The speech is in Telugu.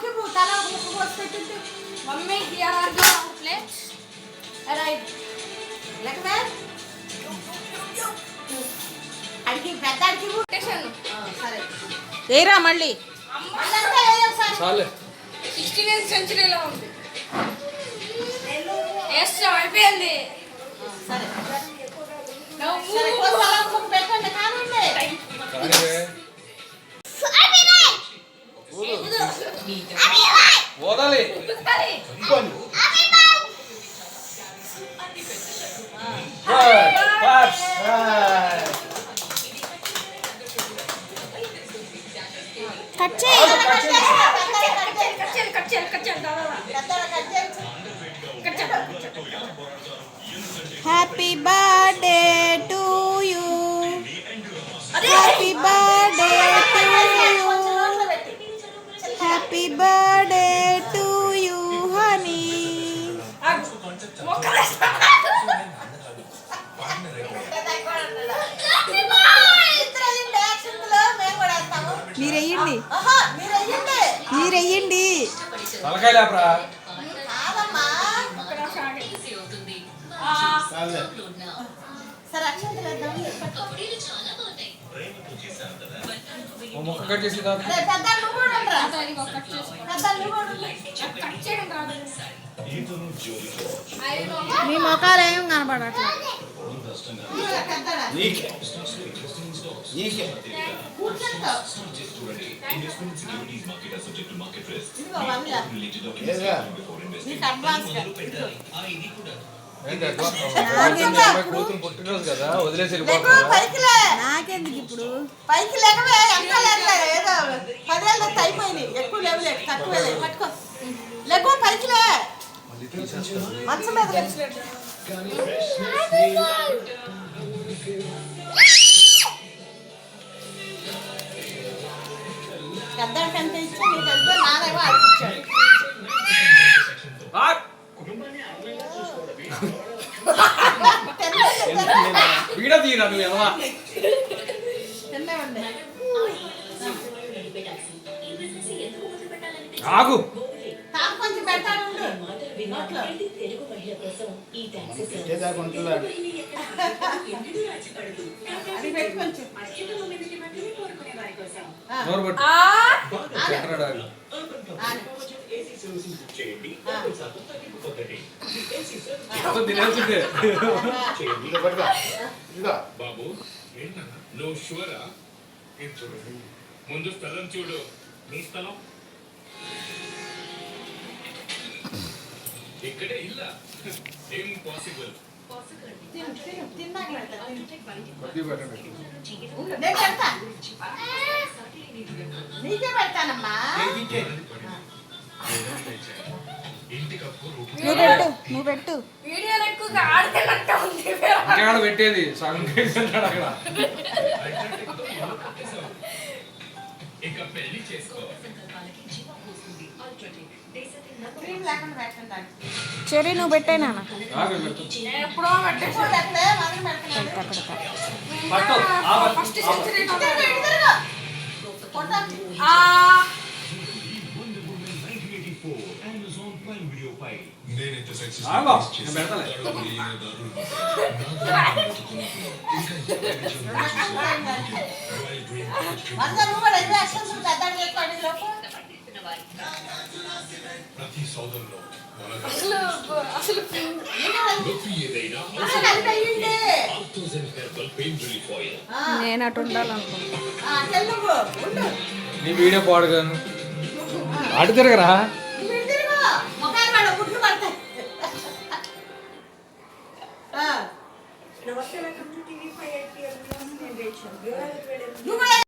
मुख्य भूताला मुख्य बोलते थे mummy here are your plates right लगता है అడిగి పెద్ద అడిగి స్టేషన్ సరే ఏరా మళ్ళీ అమ్మంటే చాలే 16th సెంచరీలో ఉంది ఎస్ అయిపోయింది సరే సరే కోసాలకు పెట్టండి కానండి కానివే ఓదాలి ఇంకోని క్లాప్స్ కట్ చేయి happy birthday to you happy birthday to you happy birthday to you honey మీరెయ్యండి మీరెయ్యండి మీ మొక్కలు ఏం కనపడట్లేదు పుట్టినరోజు కదా వదిలేసి నాకెందుకు ఇప్పుడు పైకి లేకవే ఏదో 10 ఏళ్ళు అయిపోయినాయి ఎక్కువ లేవులే తక్కువ పట్టుకో లేకో పైకి లే మంచం మీద పెద్దానికి ఎంత ఇచ్చా నీకు ఎంత నానేమో అడిపించాడు వీడియో తీయరా నువ్వు ఎలా ఆగు కొంచెం పెట్టాడు బాబు నువ్వు షూరా ముందు స్థలం చూడు నీ స్థలం ఇక్కడే ఇల్లా ఇంపాసిబుల్ నీకే పెడతానమ్మా నువ్వు పెట్టు వీడియోలో ఎక్కువగా ఆడుతున్నట్టు ఉంది ఇంకేడ పెట్టేది సగం కేసుకుంటాడు అక్కడ ఇక పెళ్లి చేసుకో చెరీ నువ్వు పెట్టే నాన్న ప్రతి సోదరులో నేను అటు ఉండాలనుకుంటున్నా నీ వీడియో పాడుగాను అటు తిరగరా